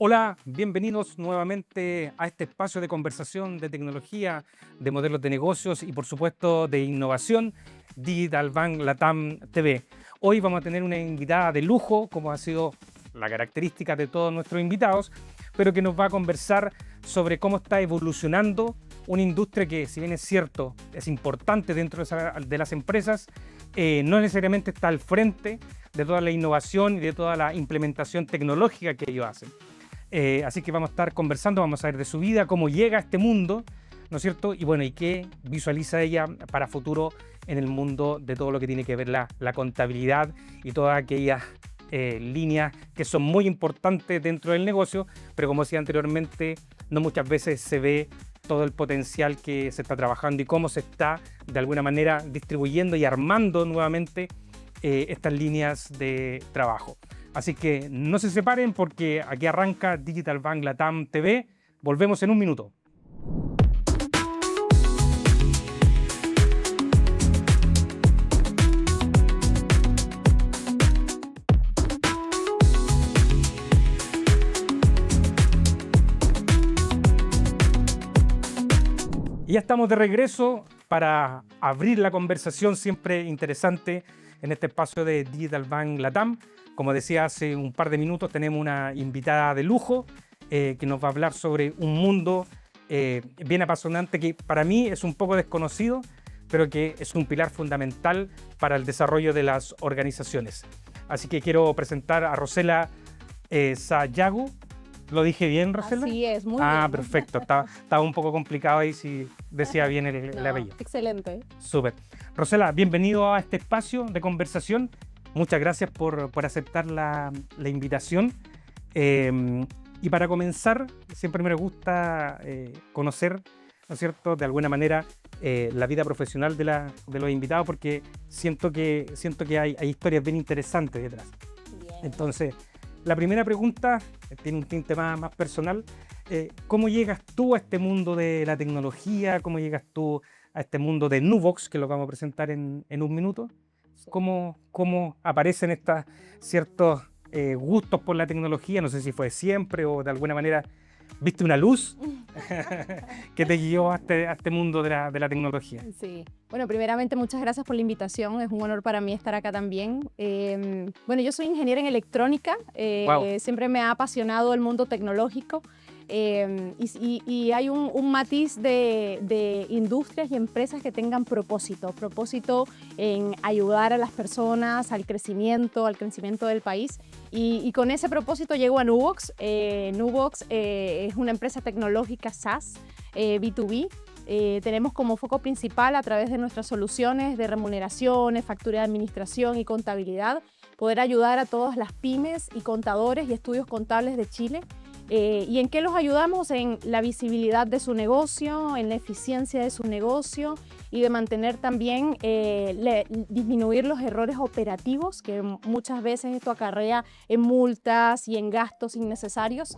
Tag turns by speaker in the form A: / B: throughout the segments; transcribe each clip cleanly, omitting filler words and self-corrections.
A: Hola, bienvenidos nuevamente a este espacio de conversación de tecnología, de modelos de negocios y por supuesto de innovación, Digital Bank Latam TV. Hoy vamos a tener una invitada de lujo, como ha sido la característica de todos nuestros invitados, pero que nos va a conversar sobre cómo está evolucionando una industria que, si bien es cierto, es importante dentro de las empresas, no necesariamente está al frente de toda la innovación y de toda la implementación tecnológica que ellos hacen. Así que vamos a estar conversando, vamos a ver de su vida, cómo llega a este mundo, ¿no es cierto? Y bueno, y qué visualiza ella para futuro en el mundo de todo lo que tiene que ver la contabilidad y todas aquellas líneas que son muy importantes dentro del negocio, pero como decía anteriormente, no muchas veces se ve todo el potencial que se está trabajando y cómo se está de alguna manera distribuyendo y armando nuevamente estas líneas de trabajo. Así que no se separen porque aquí arranca Digital Bank Latam TV. Volvemos en un minuto. Y ya estamos de regreso para abrir la conversación siempre interesante en este espacio de Digital Bank Latam. Como decía hace un par de minutos, tenemos una invitada de lujo que nos va a hablar sobre un mundo bien apasionante que para mí es un poco desconocido, pero que es un pilar fundamental para el desarrollo de las organizaciones. Así que quiero presentar a Rosela Sayago. ¿Lo dije bien, Rosela?
B: Así es, muy bien.
A: Ah, perfecto. Estaba un poco complicado ahí si decía bien el apellido.
B: Excelente.
A: Súper. Rosela, bienvenido a este espacio de conversación. Muchas gracias por aceptar la invitación. Y para comenzar, siempre me gusta conocer, ¿no es cierto?, de alguna manera la vida profesional de los invitados, porque siento que hay historias bien interesantes detrás.
B: Bien.
A: Entonces, la primera pregunta tiene un tinte más personal. ¿Cómo llegas tú a este mundo de la tecnología? ¿Cómo llegas tú a este mundo de Nubox, que lo vamos a presentar en un minuto?
B: Sí.
A: ¿Cómo aparecen estos ciertos gustos por la tecnología? No sé si fue siempre o de alguna manera viste una luz que te guió a este mundo de la tecnología.
B: Sí. Bueno, primeramente muchas gracias por la invitación. Es un honor para mí estar acá también. Bueno, yo soy ingeniera en electrónica.
A: Wow.
B: Siempre me ha apasionado el mundo tecnológico. Y hay un matiz de industrias y empresas que tengan propósito en ayudar a las personas al crecimiento del país. Y con ese propósito llego a Nubox. Nubox es una empresa tecnológica SaaS, B2B. Tenemos como foco principal, a través de nuestras soluciones de remuneraciones, factura de administración y contabilidad, poder ayudar a todas las pymes y contadores y estudios contables de Chile. ¿Y en qué los ayudamos? En la visibilidad de su negocio, en la eficiencia de su negocio y de mantener también, disminuir los errores operativos, que muchas veces esto acarrea en multas y en gastos innecesarios.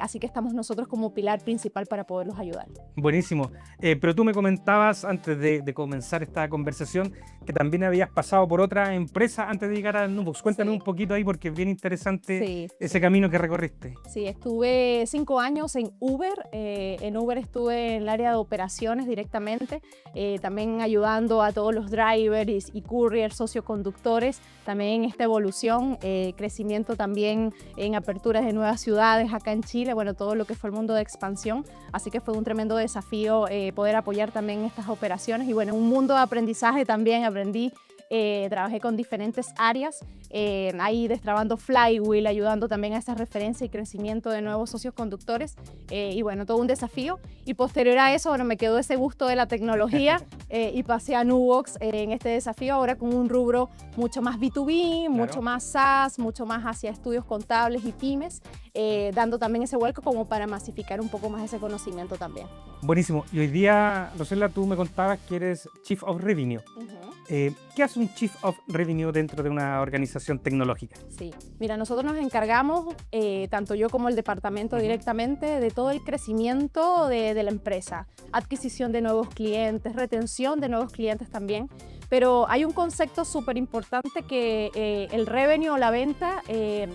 B: Así que estamos nosotros como pilar principal para poderlos ayudar.
A: Buenísimo. Pero tú me comentabas antes de comenzar esta conversación que también habías pasado por otra empresa antes de llegar a Nubox. Cuéntame un poquito ahí porque es bien interesante ese camino que recorriste.
B: Sí, estuve 5 años en Uber. En Uber estuve en el área de operaciones directamente, también ayudando a todos los drivers y couriers, socioconductores, también en esta evolución, crecimiento también en aperturas de nuevas ciudades acá en Chile, bueno, todo lo que fue el mundo de expansión, así que fue un tremendo desafío poder apoyar también estas operaciones y bueno, un mundo de aprendizaje también aprendí. Trabajé con diferentes áreas, ahí destrabando Flywheel, ayudando también a esa referencia y crecimiento de nuevos socios conductores y bueno, todo un desafío. Y posterior a eso, bueno, me quedó ese gusto de la tecnología y pasé a Nubox en este desafío, ahora con un rubro mucho más B2B, mucho más SaaS, mucho más hacia estudios contables y pymes, dando también ese vuelco como para masificar un poco más ese conocimiento también.
A: Buenísimo. Y hoy día, Rosela, tú me contabas que eres Chief of Revenue. ¿Qué hace un Chief of Revenue dentro de una organización tecnológica?
B: Sí, mira, nosotros nos encargamos, tanto yo como el departamento directamente, de todo el crecimiento de la empresa, adquisición de nuevos clientes, retención de nuevos clientes también, pero hay un concepto súper importante que el revenue o la venta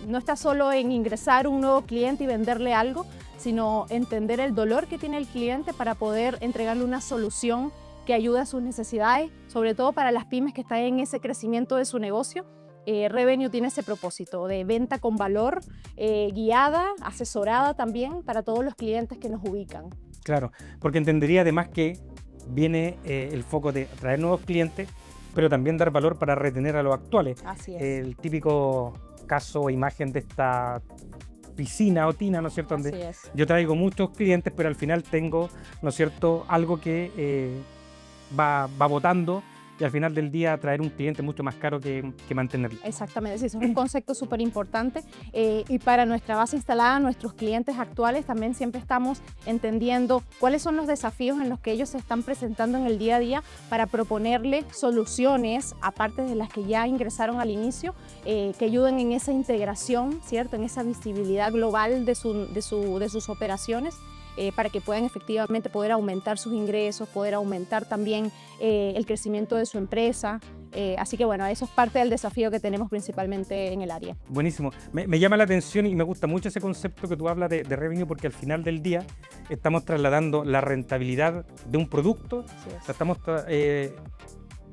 B: no está solo en ingresar un nuevo cliente y venderle algo, sino entender el dolor que tiene el cliente para poder entregarle una solución que ayude a sus necesidades, sobre todo para las pymes que están en ese crecimiento de su negocio. Revenue tiene ese propósito de venta con valor, guiada, asesorada también para todos los clientes que nos ubican.
A: Claro, porque entendería además que viene el foco de atraer nuevos clientes, pero también dar valor para retener a los actuales.
B: Así es.
A: El típico caso o imagen de esta piscina o tina, ¿no es cierto?
B: Así
A: Donde
B: es.
A: yo traigo muchos clientes, pero al final tengo, ¿no es cierto?, algo que va botando, y al final del día traer un cliente mucho más caro que mantenerlo.
B: Exactamente, sí, eso es un concepto súper importante y para nuestra base instalada, nuestros clientes actuales también siempre estamos entendiendo cuáles son los desafíos en los que ellos se están presentando en el día a día para proponerle soluciones, aparte de las que ya ingresaron al inicio, que ayuden en esa integración, ¿cierto?, en esa visibilidad global de sus operaciones. Para que puedan efectivamente poder aumentar sus ingresos, poder aumentar también el crecimiento de su empresa. Así que bueno, eso es parte del desafío que tenemos principalmente en el área.
A: Buenísimo. Me llama la atención y me gusta mucho ese concepto que tú hablas de revenue, porque al final del día estamos trasladando la rentabilidad de un producto, o sea, estamos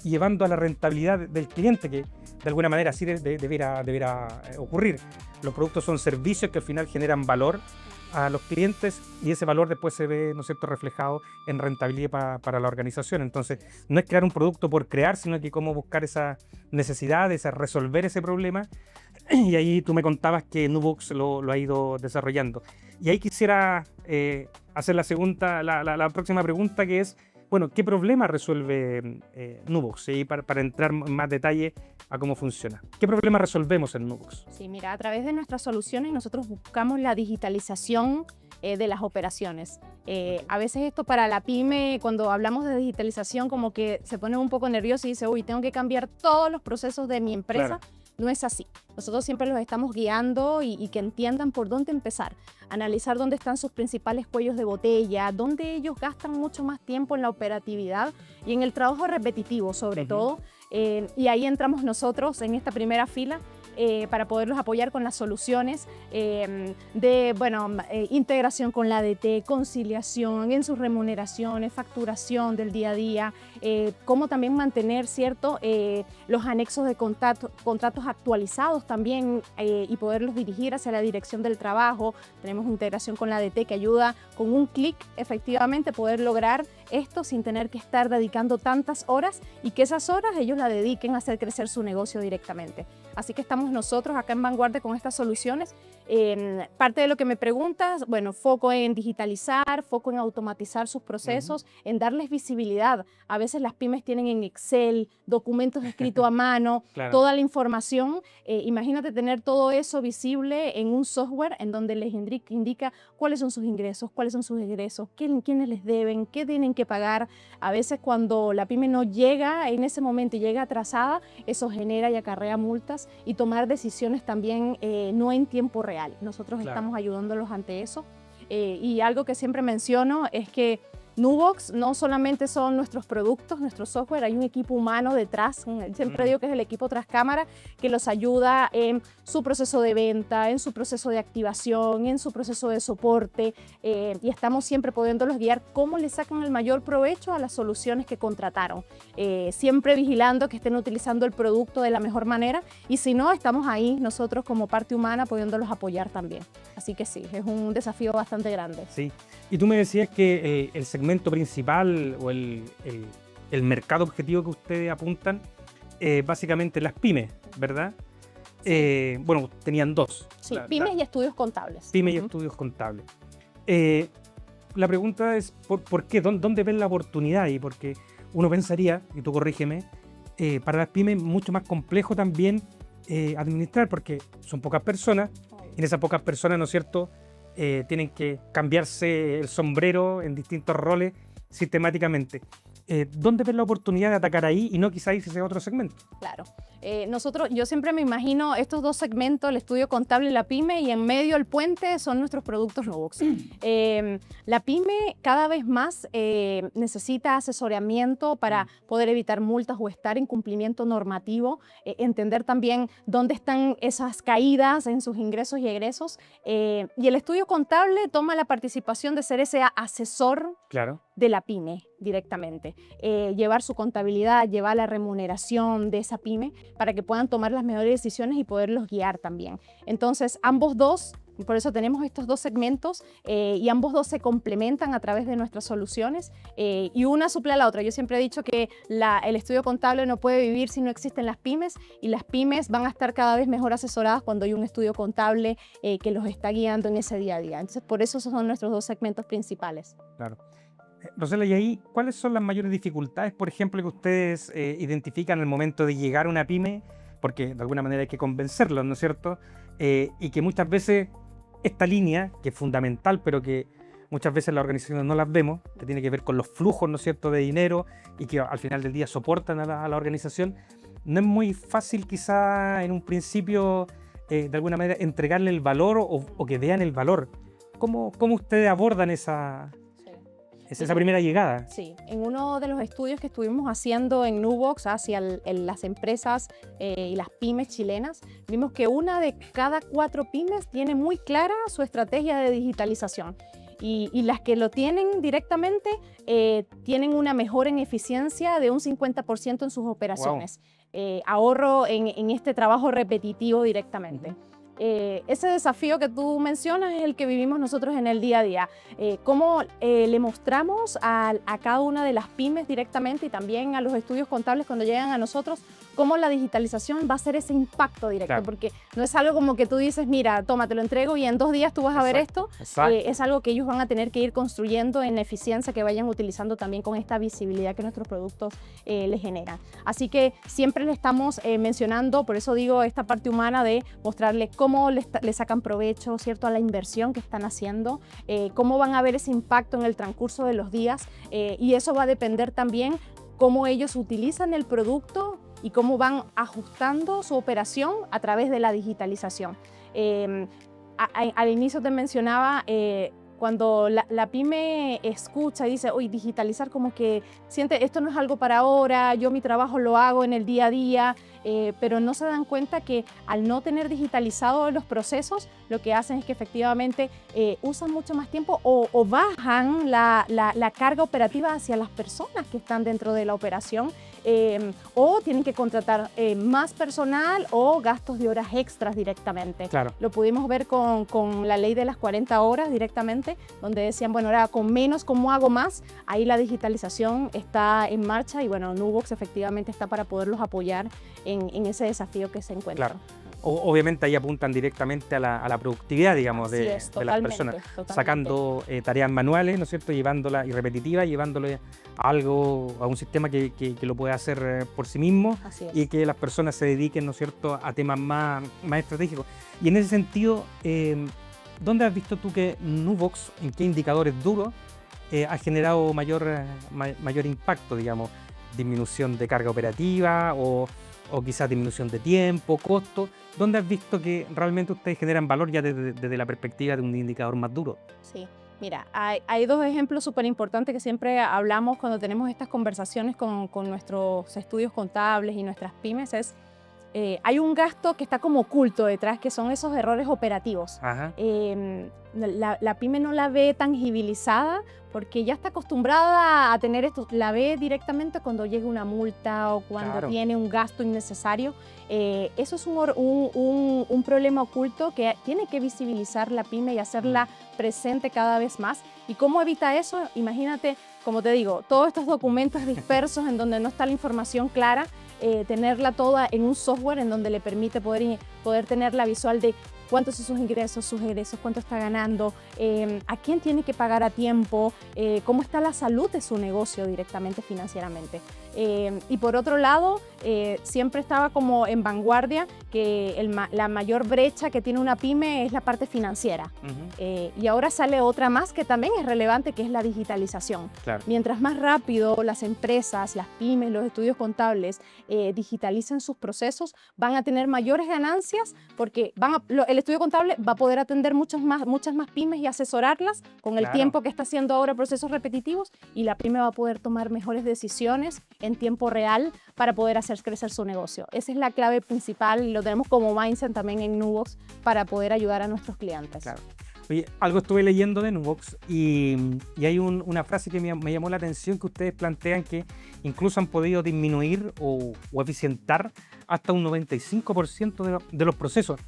A: llevando a la rentabilidad del cliente, que de alguna manera así debiera ocurrir. Los productos son servicios que al final generan valor a los clientes y ese valor después se ve, ¿no es cierto?, reflejado en rentabilidad para la organización. Entonces, no es crear un producto por crear, sino que cómo buscar esa necesidad, resolver ese problema. Y ahí tú me contabas que Nubox lo ha ido desarrollando. Y ahí quisiera hacer la próxima pregunta, que es, bueno, ¿qué problema resuelve Nubox? ¿Sí? Para entrar en más detalle a cómo funciona. ¿Qué problema resolvemos en Nubox?
B: Sí, mira, a través de nuestras soluciones nosotros buscamos la digitalización de las operaciones. A veces esto para la pyme, cuando hablamos de digitalización, como que se pone un poco nervioso y dice, uy, tengo que cambiar todos los procesos de mi empresa. Claro. No es así. Nosotros siempre los estamos guiando y que entiendan por dónde empezar, analizar dónde están sus principales cuellos de botella, dónde ellos gastan mucho más tiempo en la operatividad y en el trabajo repetitivo sobre todo. Y ahí entramos nosotros en esta primera fila para poderlos apoyar con las soluciones de integración con la ADT, conciliación en sus remuneraciones, facturación del día a día, cómo también mantener, ¿cierto?, los anexos de contratos actualizados también y poderlos dirigir hacia la dirección del trabajo. Tenemos integración con la ADT que ayuda con un clic efectivamente poder lograr esto sin tener que estar dedicando tantas horas y que esas horas ellos la dediquen a hacer crecer su negocio directamente. Así que estamos nosotros acá en Vanguardia con estas soluciones. Parte de lo que me preguntas, bueno, foco en digitalizar, foco en automatizar sus procesos, en darles visibilidad. A veces las pymes tienen en Excel, documentos escritos a mano, claro, toda la información. Imagínate tener todo eso visible en un software en donde les indica cuáles son sus ingresos, quiénes les deben, qué tienen que pagar. A veces cuando la pyme no llega en ese momento y llega atrasada, eso genera y acarrea multas y tomar decisiones también no en tiempo real. Nosotros claro, estamos ayudándolos ante eso. Y algo que siempre menciono es que Nubox no solamente son nuestros productos, nuestro software, hay un equipo humano detrás, siempre digo que es el equipo tras cámara, que los ayuda en su proceso de venta, en su proceso de activación, en su proceso de soporte, y estamos siempre pudiéndolos guiar cómo le sacan el mayor provecho a las soluciones que contrataron, siempre vigilando que estén utilizando el producto de la mejor manera, y si no, estamos ahí nosotros como parte humana pudiéndolos apoyar también. Así que sí, es un desafío bastante grande.
A: Sí, y tú me decías que el segmento principal o el mercado objetivo que ustedes apuntan, básicamente las pymes, ¿verdad? Sí. Bueno, tenían dos.
B: Sí, pymes y estudios contables.
A: Pymes y estudios contables. La pregunta es, ¿por qué? ¿Dónde ven la oportunidad? Y porque uno pensaría, y tú corrígeme, para las pymes mucho más complejo también administrar, porque son pocas personas, y en esas pocas personas, ¿no es cierto?, tienen que cambiarse el sombrero en distintos roles sistemáticamente. ¿Dónde ves la oportunidad de atacar ahí y no quizá irse a otro segmento?
B: Claro. Yo siempre me imagino estos dos segmentos, el estudio contable y la pyme, y en medio el puente son nuestros productos Nubox. La pyme cada vez más necesita asesoramiento para poder evitar multas o estar en cumplimiento normativo, entender también dónde están esas caídas en sus ingresos y egresos. Y el estudio contable toma la participación de ser ese asesor
A: Claro.
B: de la pyme directamente, llevar su contabilidad, llevar la remuneración de esa pyme para que puedan tomar las mejores decisiones y poderlos guiar también. Entonces, ambos dos, por eso tenemos estos dos segmentos y ambos dos se complementan a través de nuestras soluciones y una suple a la otra. Yo siempre he dicho que el estudio contable no puede vivir si no existen las pymes, y las pymes van a estar cada vez mejor asesoradas cuando hay un estudio contable que los está guiando en ese día a día. Entonces, por eso esos son nuestros dos segmentos principales.
A: Claro. Rosela, y ahí, ¿cuáles son las mayores dificultades, por ejemplo, que ustedes identifican al momento de llegar a una pyme? Porque de alguna manera hay que convencerlos, ¿no es cierto? Y que muchas veces esta línea, que es fundamental, pero que muchas veces las organizaciones no las vemos, que tiene que ver con los flujos, ¿no es cierto?, de dinero y que al final del día soportan a la organización, no es muy fácil quizá en un principio, de alguna manera, entregarle el valor o que vean el valor. ¿Cómo ustedes abordan esa primera llegada?
B: Sí, en uno de los estudios que estuvimos haciendo en Nubox hacia las empresas y las pymes chilenas, vimos que una de cada 4 pymes tiene muy clara su estrategia de digitalización. Y las que lo tienen directamente tienen una mejora en eficiencia de un 50% en sus operaciones. Wow. Ahorro en este trabajo repetitivo directamente. Ese desafío que tú mencionas es el que vivimos nosotros en el día a día. Cómo le mostramos a cada una de las pymes directamente y también a los estudios contables cuando llegan a nosotros cómo la digitalización va a ser ese impacto directo, claro. Porque no es algo como que tú dices, mira, toma, te lo entrego y en 2 días tú vas a ver esto. Es algo que ellos van a tener que ir construyendo en la eficiencia que vayan utilizando también con esta visibilidad que nuestros productos les generan. Así que siempre le estamos mencionando, por eso digo, esta parte humana de mostrarles cómo le sacan provecho, ¿cierto?, a la inversión que están haciendo, cómo van a ver ese impacto en el transcurso de los días y eso va a depender también cómo ellos utilizan el producto y cómo van ajustando su operación a través de la digitalización. Al inicio te mencionaba, cuando la pyme escucha y dice, oye, digitalizar, como que siente, esto no es algo para ahora, yo mi trabajo lo hago en el día a día, pero no se dan cuenta que al no tener digitalizados los procesos, lo que hacen es que efectivamente usan mucho más tiempo o bajan la carga operativa hacia las personas que están dentro de la operación, o tienen que contratar más personal o gastos de horas extras directamente.
A: Claro.
B: Lo pudimos ver con la ley de las 40 horas directamente, donde decían, bueno, ahora con menos, ¿cómo hago más? Ahí la digitalización está en marcha y bueno, Nubox efectivamente está para poderlos apoyar en ese desafío que se encuentra.
A: Claro. Obviamente ahí apuntan directamente a la productividad, digamos, de las personas, sacando tareas manuales, ¿no es cierto?, llevándolas y repetitivas, llevándole a un sistema que lo pueda hacer por sí mismo y que las personas se dediquen, ¿no es cierto?, a temas más estratégicos. Y en ese sentido, ¿dónde has visto tú que Nubox, en qué indicadores duros, ha generado mayor impacto, digamos, disminución de carga operativa o quizás disminución de tiempo, costo? ¿Dónde has visto que realmente ustedes generan valor ya desde la perspectiva de un indicador más duro?
B: Sí, mira, hay 2 ejemplos súper importantes que siempre hablamos cuando tenemos estas conversaciones con nuestros estudios contables y nuestras pymes. Hay un gasto que está como oculto detrás, que son esos errores operativos. La pyme no la ve tangibilizada porque ya está acostumbrada a tener esto, la ve directamente cuando llega una multa o cuando tiene un gasto innecesario. Eso es un problema oculto que tiene que visibilizar la pyme y hacerla presente cada vez más. ¿Y cómo evita eso? Imagínate, como te digo, todos estos documentos dispersos en donde no está la información clara, tenerla toda en un software en donde le permite poder tener la visual de cuántos son sus ingresos, cuánto está ganando, a quién tiene que pagar a tiempo, cómo está la salud de su negocio directamente financieramente. Y por otro lado, siempre estaba como en vanguardia, que la mayor brecha que tiene una pyme es la parte financiera. Y ahora sale otra más que también es relevante, que es la digitalización.
A: Claro.
B: Mientras más rápido las empresas, las pymes, los estudios contables digitalicen sus procesos, van a tener mayores ganancias, porque el estudio contable va a poder atender muchas más pymes y asesorarlas con el tiempo que está haciendo ahora procesos repetitivos, y la pyme va a poder tomar mejores decisiones en tiempo real para poder hacer crecer su negocio. Esa es la clave principal y lo tenemos como mindset también en Nubox para poder ayudar a nuestros clientes.
A: Claro. Oye, algo estuve leyendo de Nubox y hay una frase que me llamó la atención, que ustedes plantean que incluso han podido disminuir o eficientar hasta un 95% de los procesos.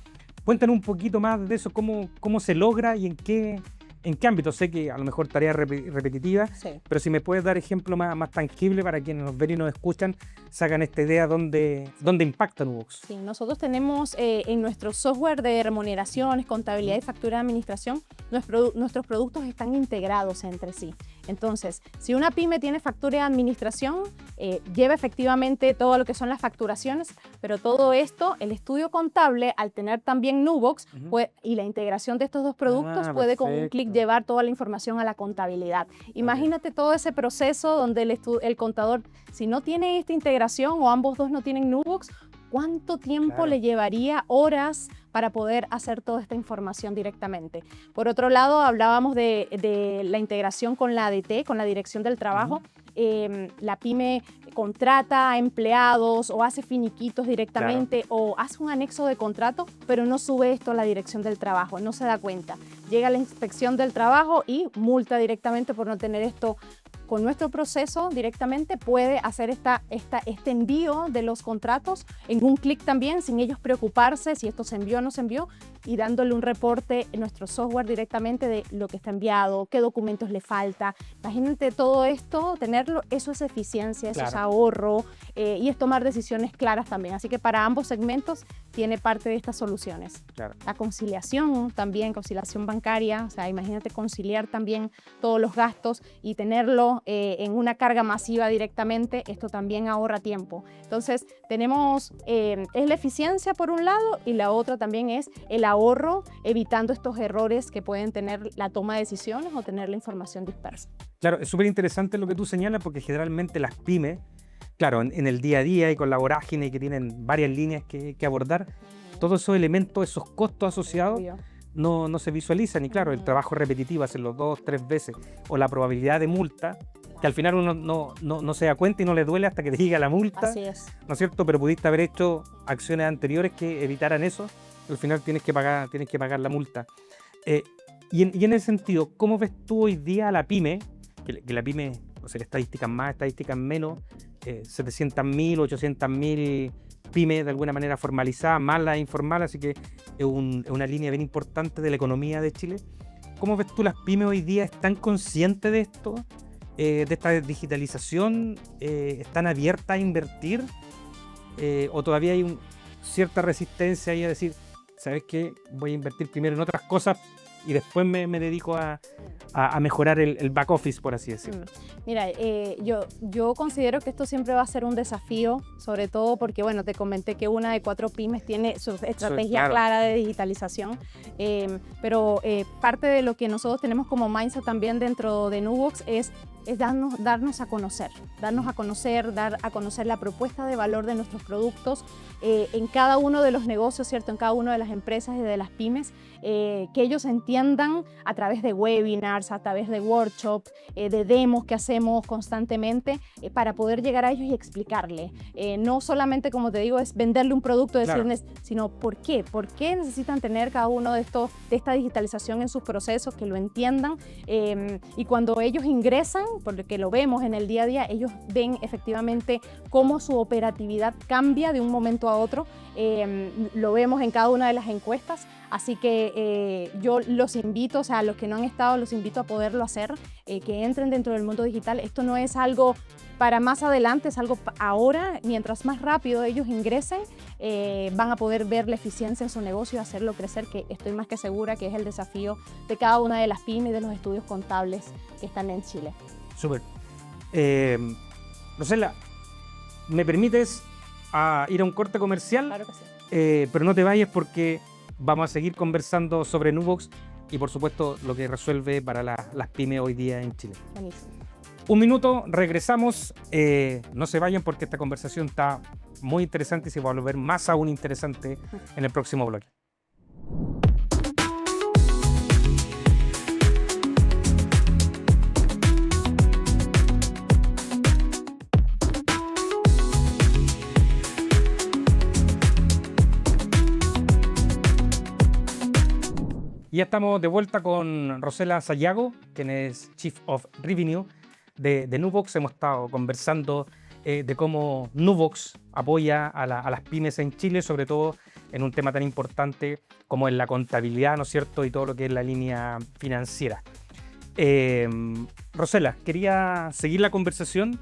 A: Cuéntanos un poquito más de eso, cómo se logra y en qué ámbito. Sé que a lo mejor tareas repetitivas,
B: Sí.
A: pero si me puedes dar ejemplo más tangible para quienes nos ven y nos escuchan, sacan esta idea dónde impacta Nubox.
B: Sí, nosotros tenemos en nuestro software de remuneraciones, contabilidad y factura de administración, nuestros productos están integrados entre sí. Entonces, si una pyme tiene factura de administración, lleva efectivamente todo lo que son las facturaciones, pero todo esto, el estudio contable, al tener también Nubox y la integración de estos dos productos, puede con un clic llevar toda la información a la contabilidad. Imagínate todo ese proceso donde el contador, si no tiene esta integración o ambos dos no tienen Nubox, ¿cuánto tiempo le llevaría, horas, para poder hacer toda esta información directamente? Por otro lado, hablábamos de la integración con la ADT, con la Dirección del Trabajo. La pyme contrata a empleados o hace finiquitos directamente o hace un anexo de contrato, pero no sube esto a la Dirección del Trabajo, no se da cuenta. Llega a la Inspección del Trabajo y multa directamente por no tener esto. Con nuestro proceso directamente puede hacer este envío de los contratos en un clic también, sin ellos preocuparse si esto se envió o no se envió, y dándole un reporte en nuestro software directamente de lo que está enviado, qué documentos le falta. Imagínate todo esto, tenerlo, eso es eficiencia, eso es ahorro y es tomar decisiones claras también. Así que para ambos segmentos tiene parte de estas soluciones. La conciliación también, conciliación bancaria, o sea, imagínate conciliar también todos los gastos y tenerlo en una carga masiva directamente, esto también ahorra tiempo. Entonces tenemos, es la eficiencia por un lado, y la otra también es el ahorro, evitando estos errores que pueden tener la toma de decisiones o tener la información dispersa.
A: Claro, es súper interesante lo que tú señalas, porque generalmente las pymes, claro, en el día a día y con la vorágine y que tienen varias líneas que abordar, todos esos elementos, esos costos asociados no se visualizan. Y claro, el trabajo repetitivo, hacerlo 2, 3 veces, o la probabilidad de multa, que al final uno no se da cuenta y no le duele hasta que te llega la multa.
B: Así es.
A: ¿No es cierto? Pero pudiste haber hecho acciones anteriores que evitaran eso. Al final tienes que pagar la multa. Y en ese sentido, ¿cómo ves tú hoy día a la pyme? Que la pyme, o sea, estadísticas más, estadísticas menos, 700.000, 800.000 pymes de alguna manera formalizadas, más las informales, así que es una línea bien importante de la economía de Chile. ¿Cómo ves tú las pymes hoy día? ¿Están conscientes de esto? ¿De esta digitalización? ¿Están abiertas a invertir? ¿O todavía hay cierta resistencia ahí a decir, ¿sabes qué? Voy a invertir primero en otras cosas y después me dedico a mejorar el back office, por así decirlo?
B: Mira, yo considero que esto siempre va a ser un desafío, sobre todo porque, bueno, te comenté que una de 4 pymes tiene su estrategia clara de digitalización, pero parte de lo que nosotros tenemos como mindset también dentro de Nubox es darnos a conocer, dar a conocer la propuesta de valor de nuestros productos en cada uno de los negocios, ¿cierto? En cada una de las empresas y de las pymes, que ellos entiendan a través de webinars, a través de workshops, de demos que hacemos constantemente para poder llegar a ellos y explicarle. No solamente, como te digo, es venderle un producto, decirles, sino por qué necesitan tener cada uno de esta digitalización en sus procesos, que lo entiendan, y cuando ellos ingresan, porque lo vemos en el día a día, ellos ven efectivamente cómo su operatividad cambia de un momento a otro. Lo vemos en cada una de las encuestas, así que yo los invito, o sea, a los que no han estado, los invito a poderlo hacer, que entren dentro del mundo digital. Esto no es algo para más adelante, es algo ahora. Mientras más rápido ellos ingresen, van a poder ver la eficiencia en su negocio y hacerlo crecer, que estoy más que segura que es el desafío de cada una de las pymes y de los estudios contables que están en Chile.
A: Súper. Rosela, ¿me permites a ir a un corte comercial,
B: Claro que sí.
A: pero no te vayas porque vamos a seguir conversando sobre Nubox y por supuesto lo que resuelve para las pymes hoy día en Chile.
B: Buenísimo.
A: Un minuto, regresamos. No se vayan porque esta conversación está muy interesante y se va a volver más aún interesante en el próximo bloque. Ya estamos de vuelta con Rosela Sayago, quien es Chief of Revenue de Nubox. Hemos estado conversando de cómo Nubox apoya a las pymes en Chile, sobre todo en un tema tan importante como es la contabilidad, ¿no es cierto?, y todo lo que es la línea financiera. Rosela, quería seguir la conversación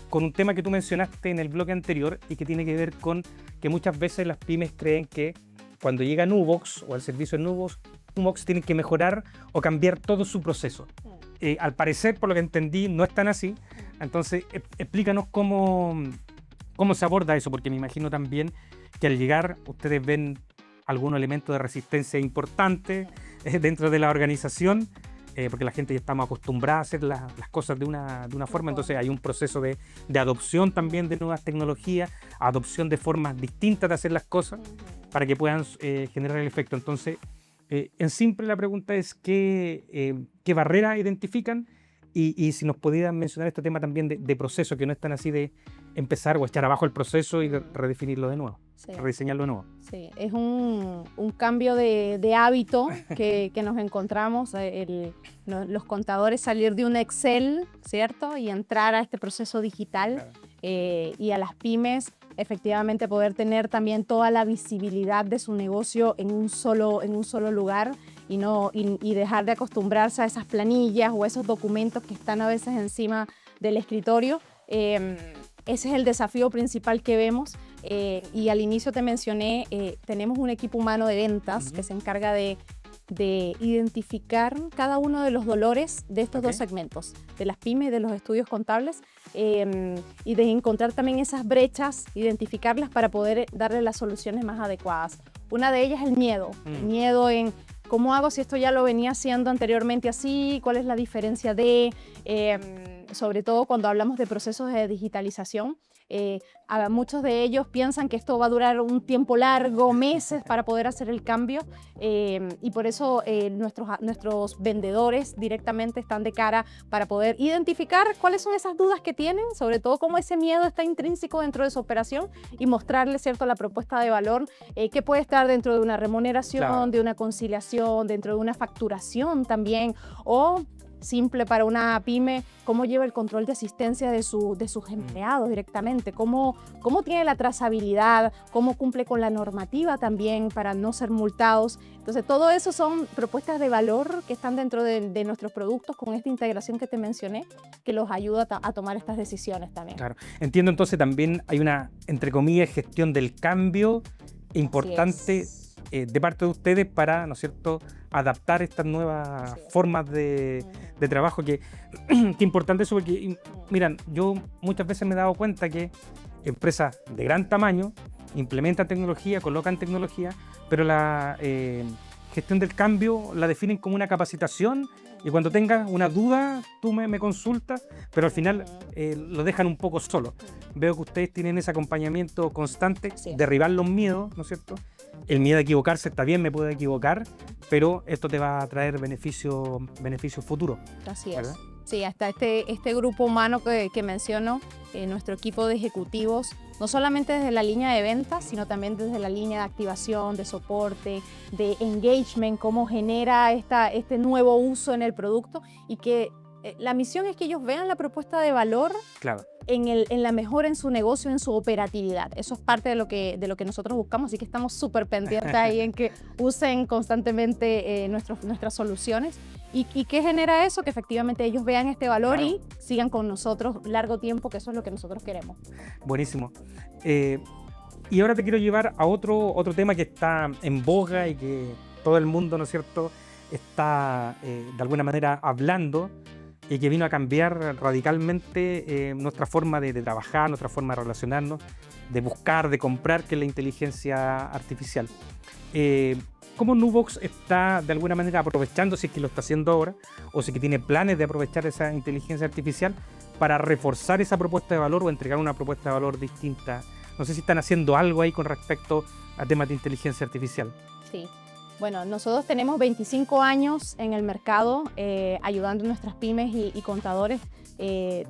A: con un tema que tú mencionaste en el bloque anterior y que tiene que ver con que muchas veces las pymes creen que cuando llega Nubox o el servicio de Nubox tienen que mejorar o cambiar todo su proceso. Al parecer, por lo que entendí, no es tan así. Entonces, explícanos cómo se aborda eso, porque me imagino también que al llegar ustedes ven algún elemento de resistencia importante dentro de la organización, porque la gente ya estamos acostumbrada a hacer las cosas de una forma, entonces hay un proceso de adopción también de nuevas tecnologías, adopción de formas distintas de hacer las cosas para que puedan generar el efecto. Entonces, en simple la pregunta es qué barreras identifican y si nos pudieran mencionar este tema también de proceso, que no es tan así de empezar o echar abajo el proceso y redefinirlo de nuevo,
B: Sí.
A: rediseñarlo de nuevo.
B: Sí, es un cambio de hábito que nos encontramos, los contadores salir de un Excel, ¿cierto? Y entrar a este proceso digital.
A: Claro.
B: Y a las pymes efectivamente poder tener también toda la visibilidad de su negocio en un solo lugar y dejar de acostumbrarse a esas planillas o esos documentos que están a veces encima del escritorio. Ese es el desafío principal que vemos. Y al inicio te mencioné, tenemos un equipo humano de ventas que se encarga de identificar cada uno de los dolores de estos dos segmentos, de las pymes y de los estudios contables, y de encontrar también esas brechas, identificarlas para poder darle las soluciones más adecuadas. Una de ellas es el miedo en cómo hago si esto ya lo venía haciendo anteriormente así, cuál es la diferencia sobre todo cuando hablamos de procesos de digitalización. Muchos de ellos piensan que esto va a durar un tiempo largo, meses para poder hacer el cambio, y por eso nuestros vendedores directamente están de cara para poder identificar cuáles son esas dudas que tienen, sobre todo cómo ese miedo está intrínseco dentro de su operación y mostrarles, ¿cierto?, la propuesta de valor que puede estar dentro de una remuneración, claro, de una conciliación, dentro de una facturación también, o simple para una pyme, cómo lleva el control de asistencia de sus empleados directamente, cómo tiene la trazabilidad, cómo cumple con la normativa también para no ser multados. Entonces, todo eso son propuestas de valor que están dentro de nuestros productos con esta integración que te mencioné, que los ayuda a tomar estas decisiones también.
A: Claro. Entiendo, entonces también hay una, entre comillas, gestión del cambio importante de parte de ustedes para, ¿no es cierto?, adaptar estas nuevas formas de trabajo, que importante eso, porque miran, yo muchas veces me he dado cuenta que empresas de gran tamaño implementan tecnología, colocan tecnología, pero la gestión del cambio la definen como una capacitación y cuando tengas una duda tú me consultas, pero al final lo dejan un poco solo. Veo que ustedes tienen ese acompañamiento constante, derribar los miedos, ¿no es cierto? El miedo a equivocarse está bien, me puedo equivocar, pero esto te va a traer beneficios futuros.
B: Así es.
A: ¿Verdad?
B: Sí, hasta este grupo humano que menciono, nuestro equipo de ejecutivos, no solamente desde la línea de ventas, sino también desde la línea de activación, de soporte, de engagement, cómo genera este nuevo uso en el producto, y que la misión es que ellos vean la propuesta de valor, claro, en la mejora en su negocio, en su operatividad. Eso es parte de lo que nosotros buscamos, así que estamos súper pendientes ahí en que usen constantemente nuestras soluciones. ¿Y qué genera eso? Que efectivamente ellos vean este valor, claro, y sigan con nosotros largo tiempo, que eso es lo que nosotros queremos.
A: Buenísimo. Y ahora te quiero llevar a otro tema que está en boga y que todo el mundo, ¿no es cierto?, está de alguna manera hablando, y que vino a cambiar radicalmente nuestra forma de trabajar, nuestra forma de relacionarnos, de buscar, de comprar, que es la inteligencia artificial. ¿Cómo Nubox está de alguna manera aprovechando, si es que lo está haciendo ahora, o si es que tiene planes de aprovechar esa inteligencia artificial para reforzar esa propuesta de valor o entregar una propuesta de valor distinta? No sé si están haciendo algo ahí con respecto a temas de inteligencia artificial.
B: Sí. Bueno, nosotros tenemos 25 años en el mercado ayudando a nuestras pymes y contadores.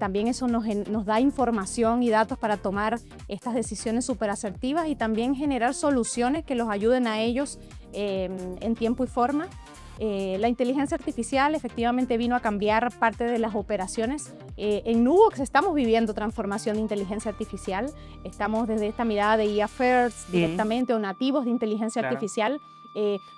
B: También eso nos da información y datos para tomar estas decisiones súper asertivas y también generar soluciones que los ayuden a ellos en tiempo y forma. La inteligencia artificial efectivamente vino a cambiar parte de las operaciones. En Nubox estamos viviendo transformación de inteligencia artificial. Estamos desde esta mirada de eAffairs directamente o nativos de inteligencia artificial.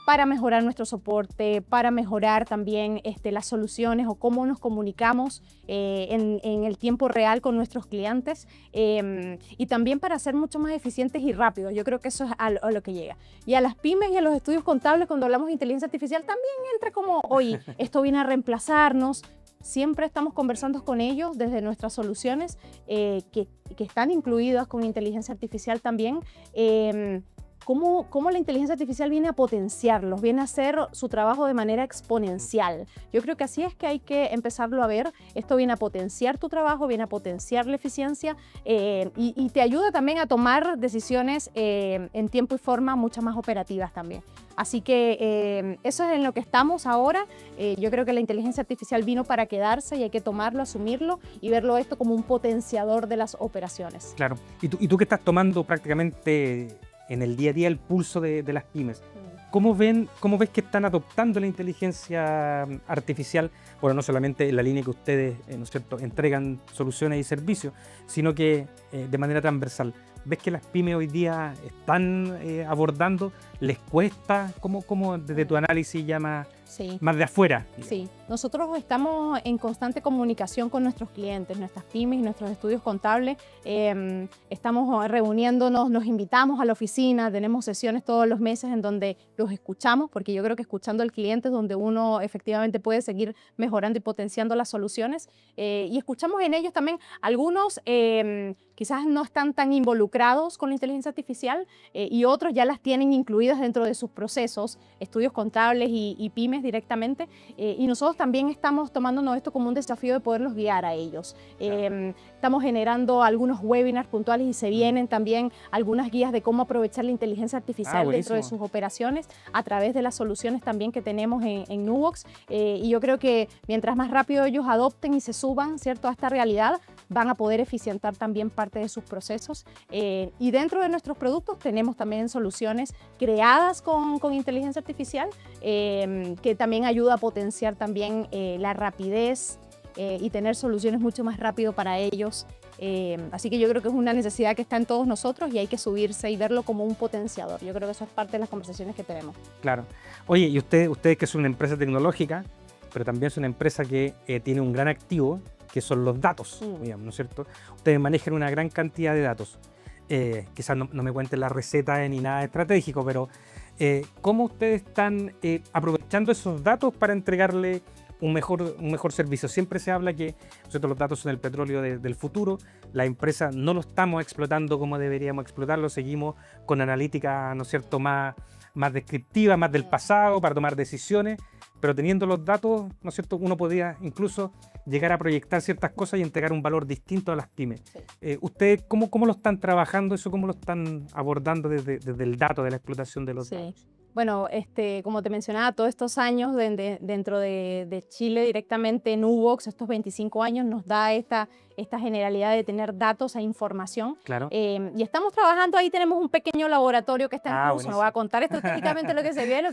B: Para mejorar nuestro soporte, para mejorar también las soluciones o cómo nos comunicamos en el tiempo real con nuestros clientes y también para ser mucho más eficientes y rápidos. Yo creo que eso es a lo que llega. Y a las pymes y a los estudios contables, cuando hablamos de inteligencia artificial, también entra como, oye, esto viene a reemplazarnos. Siempre estamos conversando con ellos desde nuestras soluciones que están incluidas con inteligencia artificial también. Cómo la inteligencia artificial viene a potenciarlos, viene a hacer su trabajo de manera exponencial. Yo creo que así es que hay que empezarlo a ver. Esto viene a potenciar tu trabajo, viene a potenciar la eficiencia y te ayuda también a tomar decisiones en tiempo y forma mucho más operativas también. Así que eso es en lo que estamos ahora. Yo creo que la inteligencia artificial vino para quedarse y hay que tomarlo, asumirlo y verlo esto como un potenciador de las operaciones.
A: Claro. ¿Y tú que estás tomando prácticamente en el día a día el pulso de las pymes? ¿Cómo ves que están adoptando la inteligencia artificial? Bueno, no solamente en la línea que ustedes, ¿no es cierto?, entregan soluciones y servicios, sino que de manera transversal. ¿Ves que las pymes hoy día están abordando? ¿Les cuesta? ¿Cómo desde tu análisis ya más de afuera?
B: Sí, nosotros estamos en constante comunicación con nuestros clientes, nuestras pymes y nuestros estudios contables. Estamos reuniéndonos, nos invitamos a la oficina, tenemos sesiones todos los meses en donde los escuchamos, porque yo creo que escuchando al cliente es donde uno efectivamente puede seguir mejorando y potenciando las soluciones. Y escuchamos en ellos también algunos quizás no están tan involucrados con la inteligencia artificial y otros ya las tienen incluidas dentro de sus procesos, estudios contables y pymes directamente. Y nosotros también estamos tomándonos esto como un desafío de poderlos guiar a ellos. Estamos generando algunos webinars puntuales y se vienen también algunas guías de cómo aprovechar la inteligencia artificial dentro de sus operaciones a través de las soluciones también que tenemos en Nubox. Y yo creo que mientras más rápido ellos adopten y se suban, ¿cierto?, a esta realidad, van a poder eficientar también parte de sus procesos. Y dentro de nuestros productos tenemos también soluciones creadas con inteligencia artificial que también ayuda a potenciar también la rapidez y tener soluciones mucho más rápido para ellos. Así que yo creo que es una necesidad que está en todos nosotros y hay que subirse y verlo como un potenciador. Yo creo que eso es parte de las conversaciones que tenemos.
A: Claro. Oye, y ustedes que son una empresa tecnológica, pero también es una empresa que tiene un gran activo, que son los datos, digamos, ¿no es cierto? Ustedes manejan una gran cantidad de datos. Quizás no me cuenten la receta ni nada estratégico, pero ¿cómo ustedes están aprovechando esos datos para entregarle un mejor servicio? Siempre se habla que, ¿no es cierto?, los datos son el petróleo del futuro. La empresa no lo estamos explotando como deberíamos explotarlo. Seguimos con analítica, ¿no es cierto?, más descriptiva, más del pasado para tomar decisiones. Pero teniendo los datos, ¿no es cierto?, uno podría incluso llegar a proyectar ciertas cosas y entregar un valor distinto a las pymes. ¿Ustedes cómo lo están trabajando eso? ¿Cómo lo están abordando desde el dato, de la explotación de los datos?
B: Bueno, como te mencionaba, todos estos años dentro de Chile directamente, Nubox, estos 25 años nos da esta generalidad de tener datos e información.
A: Claro.
B: Y estamos trabajando, ahí tenemos un pequeño laboratorio que está en curso.
A: Buenísimo.
B: No voy a contar estratégicamente lo que se viene,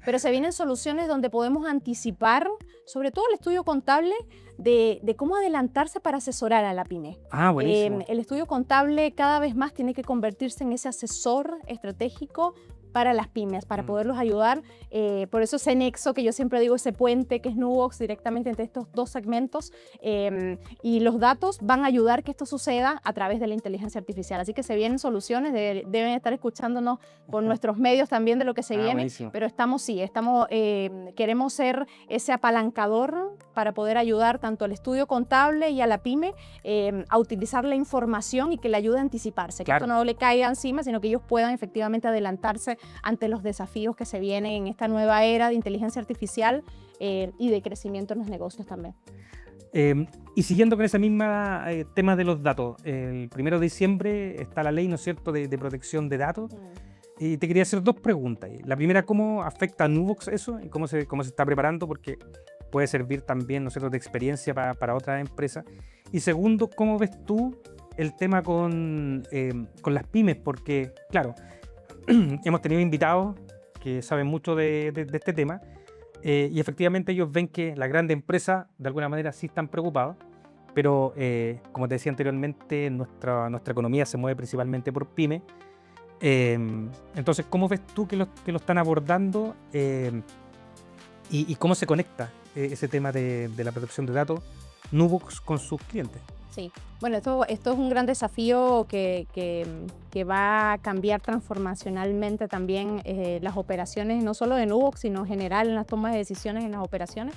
B: pero se vienen soluciones donde podemos anticipar, sobre todo el estudio contable, de cómo adelantarse para asesorar a la pyme.
A: Buenísimo.
B: El estudio contable cada vez más tiene que convertirse en ese asesor estratégico para las pymes, para
A: Mm.
B: poderlos ayudar. Por eso ese nexo que yo siempre digo, ese puente que es Nubox directamente entre estos dos segmentos, y los datos van a ayudar que esto suceda a través de la inteligencia artificial. Así que se vienen soluciones, deben estar escuchándonos por nuestros medios también de lo que se viene,
A: Buenísimo.
B: pero queremos ser ese apalancador para poder ayudar tanto al estudio contable y a la pyme a utilizar la información y que le ayude a anticiparse, que
A: Claro.
B: esto no le caiga encima, sino que ellos puedan efectivamente adelantarse ante los desafíos que se vienen en esta nueva era de inteligencia artificial y de crecimiento en los negocios también.
A: Y siguiendo con ese mismo tema de los datos, el 1 de diciembre está la ley, ¿no es cierto?, de protección de datos. Y te quería hacer dos preguntas. La primera, ¿cómo afecta a Nubox eso? ¿Y cómo se está preparando? Porque puede servir también, ¿no es cierto?, de experiencia para otras empresas. Y segundo, ¿cómo ves tú el tema con las pymes? Porque, claro, hemos tenido invitados que saben mucho de este tema y efectivamente ellos ven que las grandes empresas de alguna manera sí están preocupadas, pero como te decía anteriormente, nuestra economía se mueve principalmente por pymes. Entonces, ¿cómo ves tú que lo están abordando y cómo se conecta ese tema de la protección de datos Nubox con sus clientes?
B: Sí, bueno, esto es un gran desafío que va a cambiar transformacionalmente también las operaciones, no solo de Nubox, sino en general en las tomas de decisiones en las operaciones.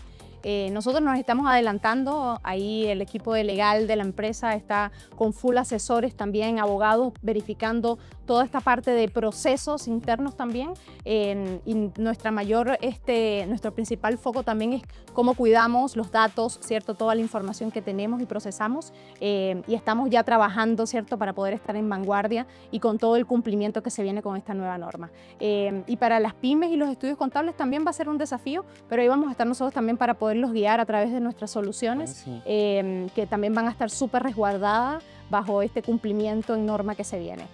B: Nosotros nos estamos adelantando, ahí el equipo de legal de la empresa está con full asesores también, abogados, verificando toda esta parte de procesos internos también. Y nuestro principal foco también es cómo cuidamos los datos, ¿cierto? Toda la información que tenemos y procesamos. Y estamos ya trabajando, ¿cierto?, para poder estar en vanguardia y con todo el cumplimiento que se viene con esta nueva norma. Y para las pymes y los estudios contables también va a ser un desafío, pero ahí vamos a estar nosotros también para poderlos guiar a través de nuestras soluciones, que también van a estar súper resguardadas bajo este cumplimiento en norma que se viene.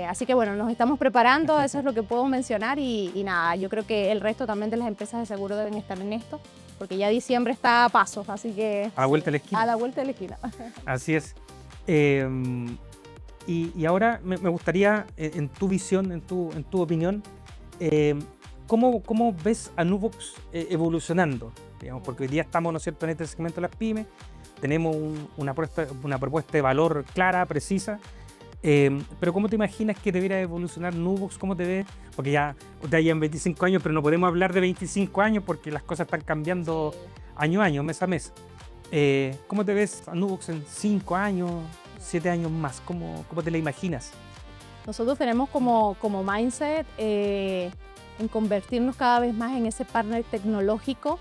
B: Así que bueno, nos estamos preparando, eso es lo que puedo mencionar y nada, yo creo que el resto también de las empresas de seguro deben estar en esto, porque ya diciembre está a pasos, así que...
A: A la vuelta de la esquina.
B: A la vuelta de la esquina.
A: Así es. Y ahora me gustaría, en tu visión, en tu opinión, ¿cómo ves a Nubox evolucionando? Digamos, porque hoy día estamos, ¿no es cierto?, en este segmento de las pymes, tenemos una propuesta de valor clara, precisa, pero ¿cómo te imaginas que debiera evolucionar Nubox? ¿Cómo te ves? Porque ya llevan 25 años, pero no podemos hablar de 25 años porque las cosas están cambiando año a año, mes a mes. ¿Cómo te ves a Nubox en 5 años, 7 años más? ¿Cómo te la imaginas?
B: Nosotros tenemos como mindset en convertirnos cada vez más en ese partner tecnológico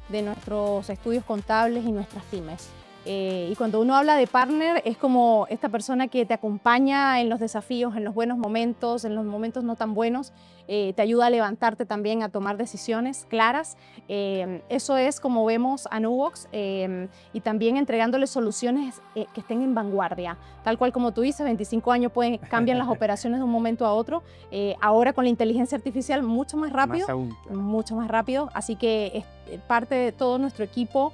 B: de nuestros estudios contables y nuestras pymes. Y cuando uno habla de partner es como esta persona que te acompaña en los desafíos, en los buenos momentos, en los momentos no tan buenos, te ayuda a levantarte también, a tomar decisiones claras. Eso es como vemos a Nubox y también entregándole soluciones que estén en vanguardia. Tal cual como tú dices, 25 años cambian las operaciones de un momento a otro. Ahora con la inteligencia artificial mucho más rápido.
A: Más aún.
B: Mucho más rápido, así que parte de todo nuestro equipo,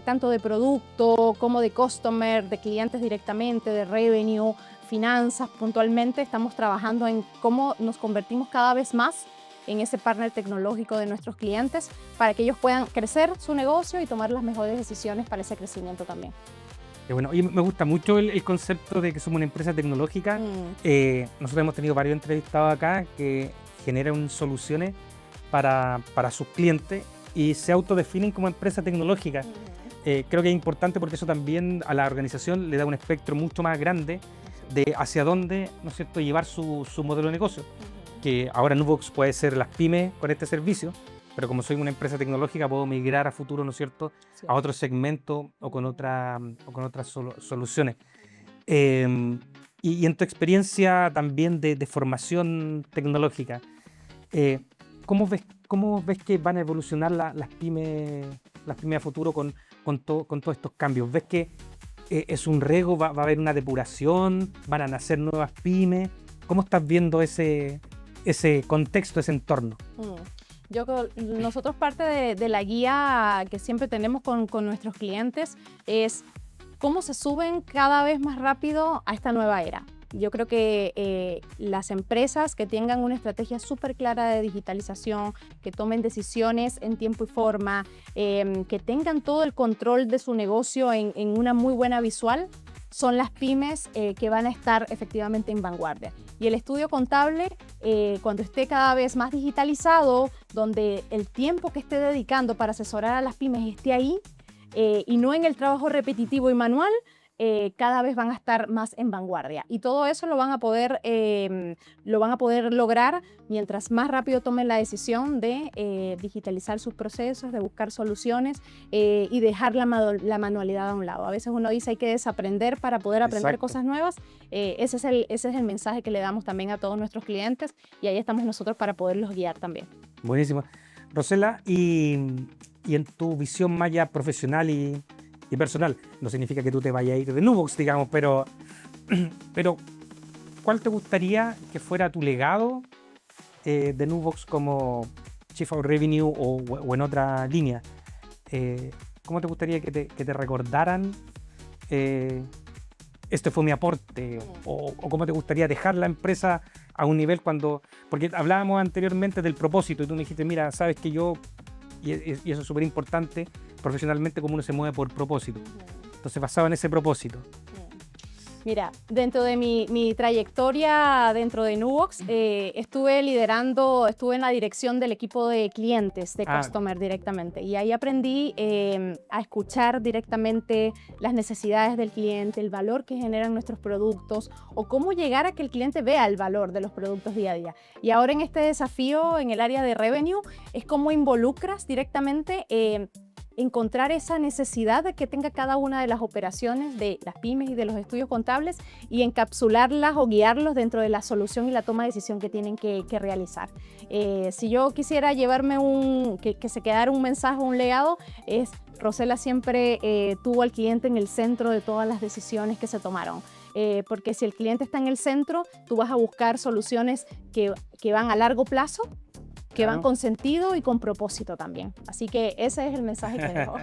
B: tanto de producto como de customer, de clientes directamente, de revenue, finanzas puntualmente, estamos trabajando en cómo nos convertimos cada vez más en ese partner tecnológico de nuestros clientes para que ellos puedan crecer su negocio y tomar las mejores decisiones para ese crecimiento también.
A: Bueno, y me gusta mucho el concepto de que somos una empresa tecnológica. Nosotros hemos tenido varios entrevistados acá que generan soluciones para sus clientes y se autodefinen como empresa tecnológica. Creo que es importante porque eso también a la organización le da un espectro mucho más grande de hacia dónde, ¿no es cierto?, llevar su modelo de negocio. Que ahora Nubox puede ser las pymes con este servicio, pero como soy una empresa tecnológica puedo migrar a futuro, ¿no es cierto?,
B: Sí.
A: a otro segmento o con otras soluciones. Y en tu experiencia también de formación tecnológica, ¿cómo ves que van a evolucionar las pymes a futuro con todos estos cambios? ¿Ves que es un riesgo, va a haber una depuración, van a nacer nuevas pymes? ¿Cómo estás viendo ese contexto, ese entorno?
B: Nosotros parte de la guía que siempre tenemos con nuestros clientes es cómo se suben cada vez más rápido a esta nueva era. Yo creo que las empresas que tengan una estrategia súper clara de digitalización, que tomen decisiones en tiempo y forma, que tengan todo el control de su negocio en una muy buena visual, son las pymes que van a estar efectivamente en vanguardia. Y el estudio contable, cuando esté cada vez más digitalizado, donde el tiempo que esté dedicando para asesorar a las pymes esté ahí y no en el trabajo repetitivo y manual, cada vez van a estar más en vanguardia. Y todo eso lo van a poder lograr mientras más rápido tomen la decisión de digitalizar sus procesos, de buscar soluciones y dejar la manualidad a un lado. A veces uno dice hay que desaprender para poder aprender cosas nuevas. Ese es el mensaje que le damos también a todos nuestros clientes y ahí estamos nosotros para poderlos guiar también.
A: Buenísimo. Rosela, y en tu visión más ya profesional y personal, no significa que tú te vayas a ir de Nubox, digamos, pero ¿cuál te gustaría que fuera tu legado de Nubox como Chief of Revenue o en otra línea? ¿Cómo te gustaría que te recordaran? Este fue mi aporte, o cómo te gustaría dejar la empresa a un nivel porque hablábamos anteriormente del propósito y tú me dijiste, mira, sabes que yo, y eso es súper importante, profesionalmente como uno se mueve por propósito. Entonces, basado en ese propósito.
B: Mira, dentro de mi trayectoria dentro de Nubox, estuve en la dirección del equipo de clientes, de Customer directamente. Y ahí aprendí a escuchar directamente las necesidades del cliente, el valor que generan nuestros productos o cómo llegar a que el cliente vea el valor de los productos día a día. Y ahora en este desafío en el área de Revenue es cómo involucras directamente encontrar esa necesidad de que tenga cada una de las operaciones de las pymes y de los estudios contables y encapsularlas o guiarlos dentro de la solución y la toma de decisión que tienen que realizar. Si yo quisiera llevarme que se quedara un mensaje, un legado, es Rosela siempre tuvo al cliente en el centro de todas las decisiones que se tomaron. Porque si el cliente está en el centro, tú vas a buscar soluciones que van a largo plazo, que van con sentido y con propósito también. Así que ese es el mensaje que dejo.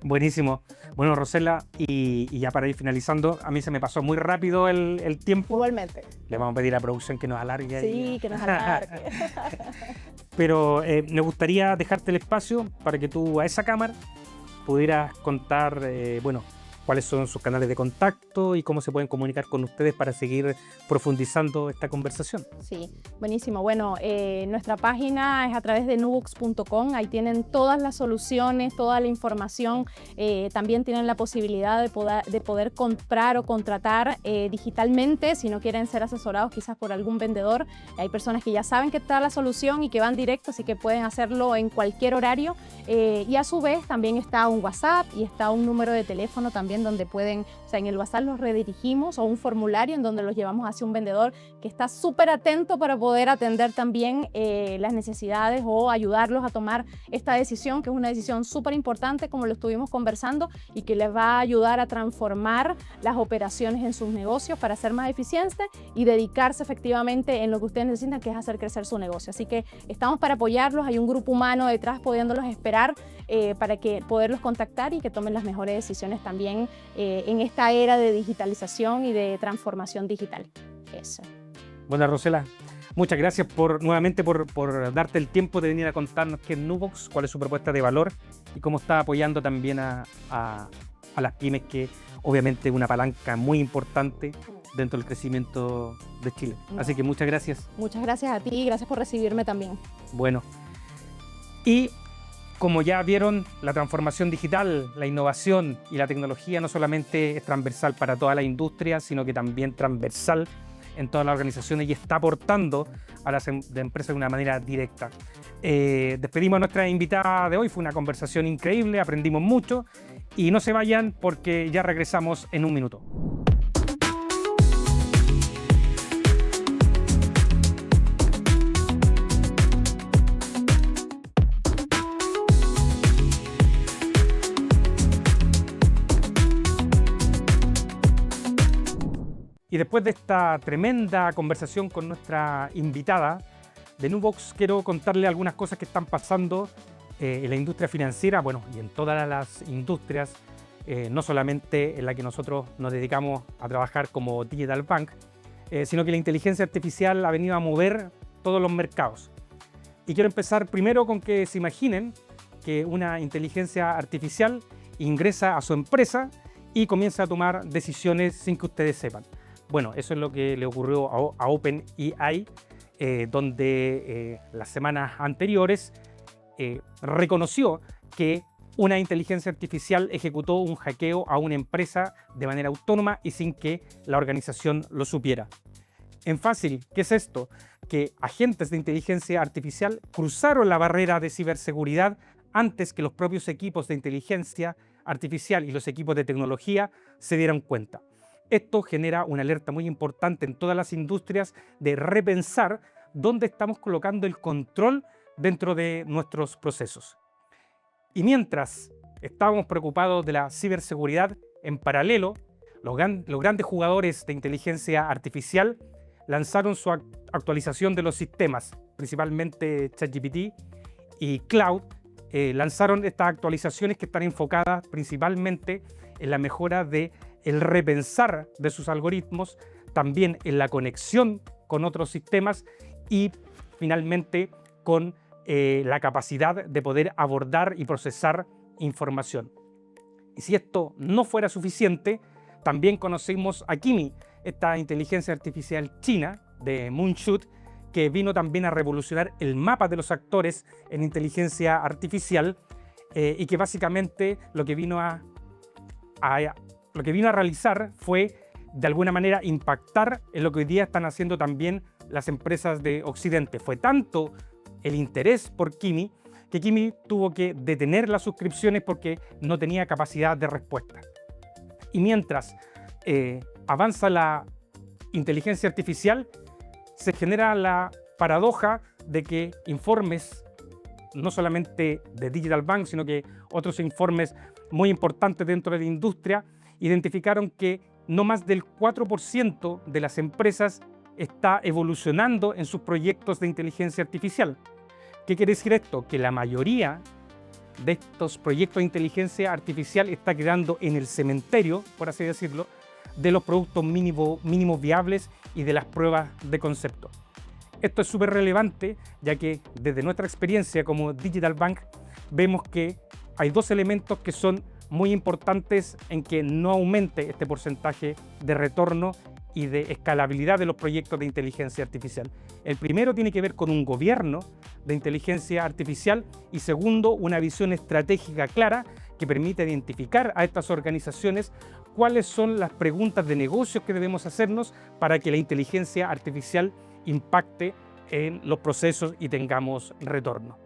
A: Buenísimo. Bueno, Rosela, y ya para ir finalizando, a mí se me pasó muy rápido el tiempo.
B: Igualmente.
A: Le vamos a pedir a producción que nos alargue.
B: Sí, que nos alargue.
A: Pero me gustaría dejarte el espacio para que tú a esa cámara pudieras contar, cuáles son sus canales de contacto y cómo se pueden comunicar con ustedes para seguir profundizando esta conversación.
B: Sí, buenísimo. Bueno, nuestra página es a través de nubox.com. Ahí tienen todas las soluciones, toda la información. También tienen la posibilidad de poder comprar o contratar digitalmente si no quieren ser asesorados quizás por algún vendedor. Hay personas que ya saben que está la solución y que van directo, así que pueden hacerlo en cualquier horario. Y a su vez también está un WhatsApp y está un número de teléfono también donde pueden, o sea, en el WhatsApp los redirigimos o un formulario en donde los llevamos hacia un vendedor que está súper atento para poder atender también las necesidades o ayudarlos a tomar esta decisión, que es una decisión súper importante, como lo estuvimos conversando, y que les va a ayudar a transformar las operaciones en sus negocios para ser más eficientes y dedicarse efectivamente en lo que ustedes necesitan, que es hacer crecer su negocio. Así que estamos para apoyarlos, hay un grupo humano detrás pudiéndolos esperar para poderlos contactar y que tomen las mejores decisiones también en esta era de digitalización y de transformación digital. Eso.
A: Bueno, Rosela, muchas gracias nuevamente por darte el tiempo de venir a contarnos qué es Nubox, cuál es su propuesta de valor y cómo está apoyando también a las pymes, que obviamente es una palanca muy importante dentro del crecimiento de Chile. Así que muchas gracias.
B: Muchas gracias a ti y gracias por recibirme también.
A: Bueno, y como ya vieron, la transformación digital, la innovación y la tecnología no solamente es transversal para toda la industria, sino que también transversal en todas las organizaciones y está aportando a las empresas de una manera directa. Despedimos a nuestra invitada de hoy, fue una conversación increíble, aprendimos mucho y no se vayan porque ya regresamos en un minuto. Y después de esta tremenda conversación con nuestra invitada de Nubox, quiero contarle algunas cosas que están pasando en la industria financiera, y en todas las industrias, no solamente en la que nosotros nos dedicamos a trabajar como Digital Bank, sino que la inteligencia artificial ha venido a mover todos los mercados. Y quiero empezar primero con que se imaginen que una inteligencia artificial ingresa a su empresa y comienza a tomar decisiones sin que ustedes sepan. Bueno, eso es lo que le ocurrió a OpenAI, donde las semanas anteriores reconoció que una inteligencia artificial ejecutó un hackeo a una empresa de manera autónoma y sin que la organización lo supiera. En fácil, ¿qué es esto? Que agentes de inteligencia artificial cruzaron la barrera de ciberseguridad antes que los propios equipos de inteligencia artificial y los equipos de tecnología se dieran cuenta. Esto genera una alerta muy importante en todas las industrias de repensar dónde estamos colocando el control dentro de nuestros procesos. Y mientras estábamos preocupados de la ciberseguridad, en paralelo, los grandes jugadores de inteligencia artificial lanzaron su actualización de los sistemas, principalmente ChatGPT y Cloud. Lanzaron estas actualizaciones que están enfocadas principalmente en la mejora del repensar de sus algoritmos, también en la conexión con otros sistemas y finalmente con la capacidad de poder abordar y procesar información. Y si esto no fuera suficiente, también conocimos a Kimi, esta inteligencia artificial china de Moonshoot, que vino también a revolucionar el mapa de los actores en inteligencia artificial y que básicamente lo que vino a realizar fue de alguna manera impactar en lo que hoy día están haciendo también las empresas de Occidente. Fue tanto el interés por Kimi que Kimi tuvo que detener las suscripciones porque no tenía capacidad de respuesta. Y mientras avanza la inteligencia artificial, se genera la paradoja de que informes, no solamente de Digital Bank, sino que otros informes muy importantes dentro de la industria, identificaron que no más del 4% de las empresas está evolucionando en sus proyectos de inteligencia artificial. ¿Qué quiere decir esto? Que la mayoría de estos proyectos de inteligencia artificial está quedando en el cementerio, por así decirlo, de los productos mínimos viables y de las pruebas de concepto. Esto es súper relevante, ya que desde nuestra experiencia como Digital Bank vemos que hay dos elementos que son muy importantes en que no aumente este porcentaje de retorno y de escalabilidad de los proyectos de inteligencia artificial. El primero tiene que ver con un gobierno de inteligencia artificial y segundo, una visión estratégica clara que permite identificar a estas organizaciones cuáles son las preguntas de negocios que debemos hacernos para que la inteligencia artificial impacte en los procesos y tengamos retorno.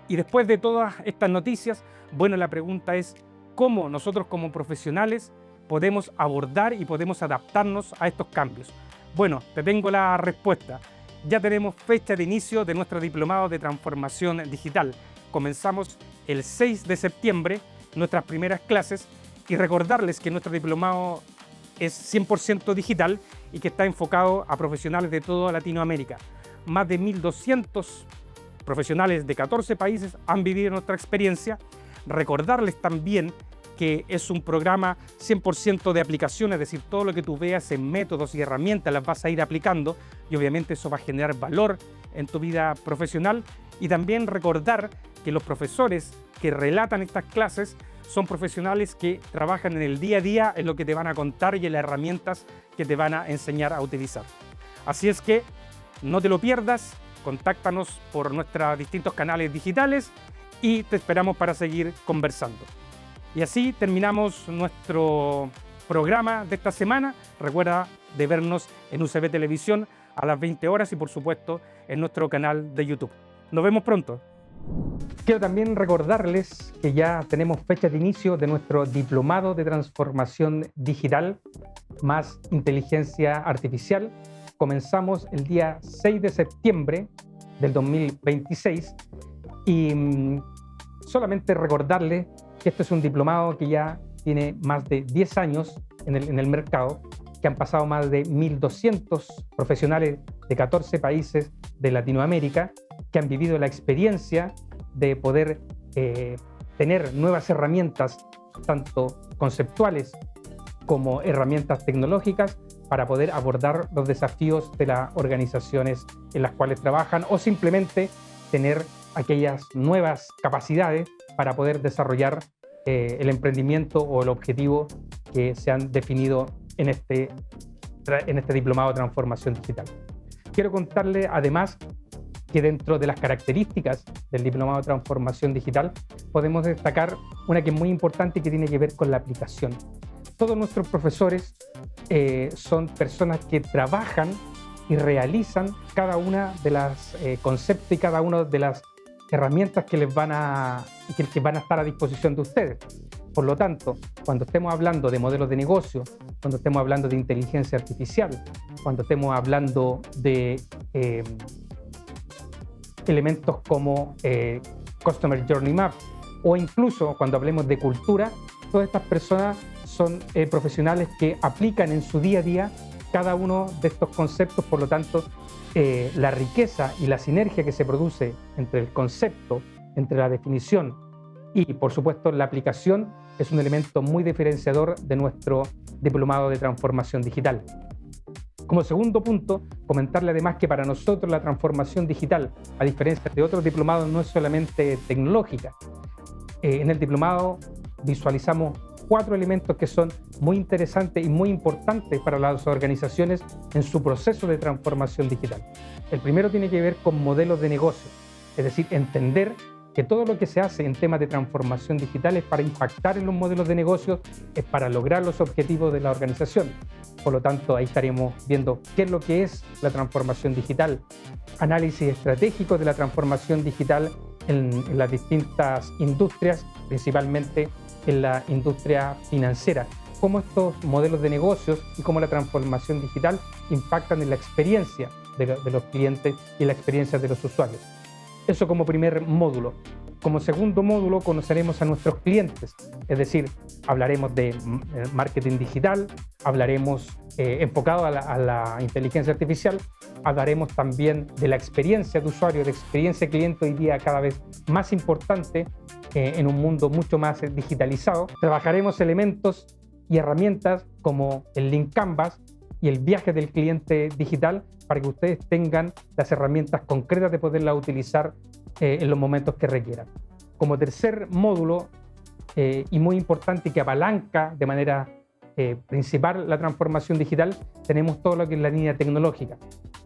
A: Y después de todas estas noticias, bueno, la pregunta es cómo nosotros como profesionales podemos abordar y podemos adaptarnos a estos cambios. Bueno, te tengo la respuesta. Ya tenemos fecha de inicio de nuestro diplomado de transformación digital. Comenzamos el 6 de septiembre nuestras primeras clases y recordarles que nuestro diplomado es 100% digital y que está enfocado a profesionales de toda Latinoamérica. Más de 1.200 profesionales de 14 países han vivido nuestra experiencia. Recordarles también que es un programa 100% de aplicación, es decir, todo lo que tú veas en métodos y herramientas las vas a ir aplicando y obviamente eso va a generar valor en tu vida profesional. Y también recordar que los profesores que relatan estas clases son profesionales que trabajan en el día a día en lo que te van a contar y en las herramientas que te van a enseñar a utilizar. Así es que no te lo pierdas, contáctanos por nuestros distintos canales digitales y te esperamos para seguir conversando. Y así terminamos nuestro programa de esta semana. Recuerda de vernos en UCB Televisión a las 20 horas y por supuesto en nuestro canal de YouTube. Nos vemos pronto. Quiero también recordarles que ya tenemos fecha de inicio de nuestro diplomado de transformación digital más inteligencia artificial. Comenzamos el día 6 de septiembre del 2026 y solamente recordarles que este es un diplomado que ya tiene más de 10 años en el mercado, que han pasado más de 1.200 profesionales de 14 países de Latinoamérica que han vivido la experiencia de poder tener nuevas herramientas, tanto conceptuales como herramientas tecnológicas, para poder abordar los desafíos de las organizaciones en las cuales trabajan o simplemente tener aquellas nuevas capacidades para poder desarrollar el emprendimiento o el objetivo que se han definido en este diplomado de transformación digital. Quiero contarle además que dentro de las características del diplomado de transformación digital podemos destacar una que es muy importante y que tiene que ver con la aplicación. Todos nuestros profesores son personas que trabajan y realizan cada una de las conceptos y cada una de las herramientas que les van a estar a disposición de ustedes. Por lo tanto, cuando estemos hablando de modelos de negocio, cuando estemos hablando de inteligencia artificial, cuando estemos hablando de elementos como Customer Journey Map, o incluso cuando hablemos de cultura, todas estas personas son profesionales que aplican en su día a día cada uno de estos conceptos. Por lo tanto, la riqueza y la sinergia que se produce entre el concepto, entre la definición y, por supuesto, la aplicación es un elemento muy diferenciador de nuestro diplomado de transformación digital. Como segundo punto, comentarle además que para nosotros la transformación digital, a diferencia de otros diplomados, no es solamente tecnológica. En el diplomado visualizamos 4 elementos que son muy interesantes y muy importantes para las organizaciones en su proceso de transformación digital. El primero tiene que ver con modelos de negocio, es decir, entender que todo lo que se hace en temas de transformación digital es para impactar en los modelos de negocio, es para lograr los objetivos de la organización. Por lo tanto, ahí estaremos viendo qué es lo que es la transformación digital, análisis estratégico de la transformación digital en las distintas industrias, principalmente en la industria financiera, cómo estos modelos de negocios y cómo la transformación digital impactan en la experiencia de los clientes y la experiencia de los usuarios. Eso como primer módulo. Como segundo módulo conoceremos a nuestros clientes, es decir, hablaremos de marketing digital, hablaremos enfocado a la inteligencia artificial, hablaremos también de la experiencia de usuario, de experiencia cliente hoy día cada vez más importante en un mundo mucho más digitalizado. Trabajaremos elementos y herramientas como el Lean Canvas y el viaje del cliente digital para que ustedes tengan las herramientas concretas de poderlas utilizar en los momentos que requieran. Como tercer módulo, y muy importante y que apalanca de manera principal la transformación digital, tenemos todo lo que es la línea tecnológica.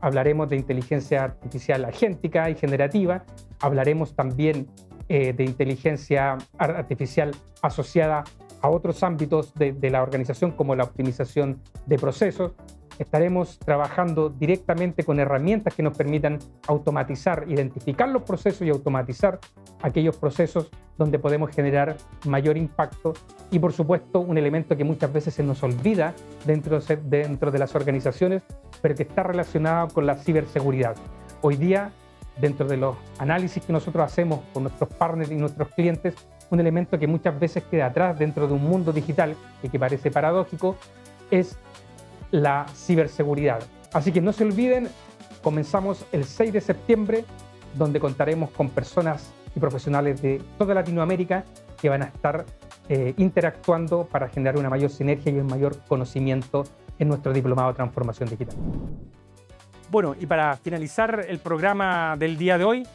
A: Hablaremos de inteligencia artificial agéntica y generativa, hablaremos también de inteligencia artificial asociada a otros ámbitos de la organización como la optimización de procesos. Estaremos trabajando directamente con herramientas que nos permitan automatizar, identificar los procesos y automatizar aquellos procesos donde podemos generar mayor impacto y, por supuesto, un elemento que muchas veces se nos olvida dentro de las organizaciones, pero que está relacionado con la ciberseguridad. Hoy día, dentro de los análisis que nosotros hacemos con nuestros partners y nuestros clientes, un elemento que muchas veces queda atrás dentro de un mundo digital y que parece paradójico es la ciberseguridad. Así que no se olviden, comenzamos el 6 de septiembre, donde contaremos con personas y profesionales de toda Latinoamérica que van a estar interactuando para generar una mayor sinergia y un mayor conocimiento en nuestro diplomado de transformación digital. Bueno, y para finalizar el programa del día de hoy,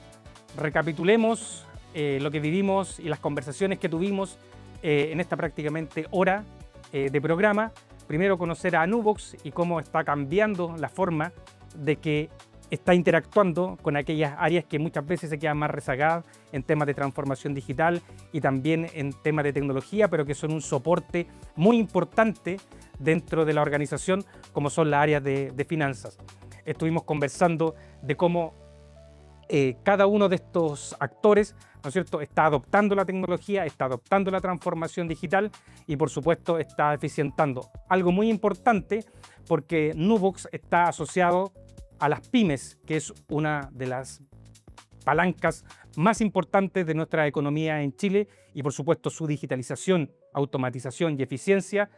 A: recapitulemos lo que vivimos y las conversaciones que tuvimos en esta prácticamente hora de programa. Primero, conocer a Nubox y cómo está cambiando la forma de que está interactuando con aquellas áreas que muchas veces se quedan más rezagadas en temas de transformación digital y también en temas de tecnología, pero que son un soporte muy importante dentro de la organización, como son las áreas de finanzas. Estuvimos conversando de cómo cada uno de estos actores, ¿no es cierto?, está adoptando la tecnología, está adoptando la transformación digital y, por supuesto, está eficientando. Algo muy importante porque Nubox está asociado a las pymes, que es una de las palancas más importantes de nuestra economía en Chile y, por supuesto, su digitalización, automatización y eficiencia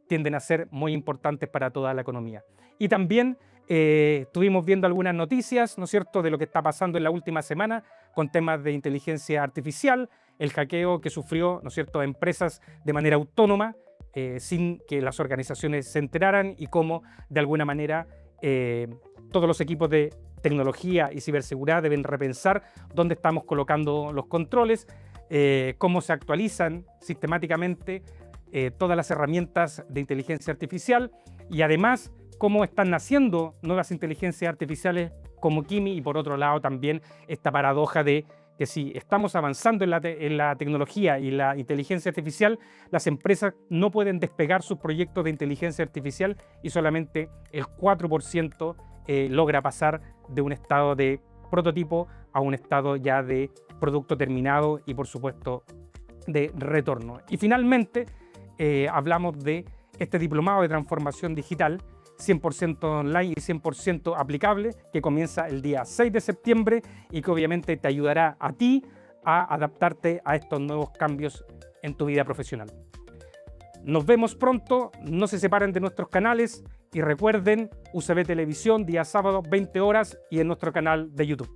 A: tienden a ser muy importantes para toda la economía. Y también estuvimos viendo algunas noticias, ¿no es cierto?, de lo que está pasando en la última semana con temas de inteligencia artificial, el hackeo que sufrió, ¿no es cierto?, empresas de manera autónoma sin que las organizaciones se enteraran y cómo de alguna manera todos los equipos de tecnología y ciberseguridad deben repensar dónde estamos colocando los controles, cómo se actualizan sistemáticamente todas las herramientas de inteligencia artificial y además cómo están naciendo nuevas inteligencias artificiales como Kimi y por otro lado también esta paradoja de que si estamos avanzando en la tecnología y la inteligencia artificial, las empresas no pueden despegar sus proyectos de inteligencia artificial y solamente el 4% logra pasar de un estado de prototipo a un estado ya de producto terminado y por supuesto de retorno. Y finalmente hablamos de este diplomado de transformación digital 100% online y 100% aplicable que comienza el día 6 de septiembre y que obviamente te ayudará a ti a adaptarte a estos nuevos cambios en tu vida profesional. Nos vemos pronto, no se separen de nuestros canales y recuerden UCB Televisión, día sábado 20 horas y en nuestro canal de YouTube.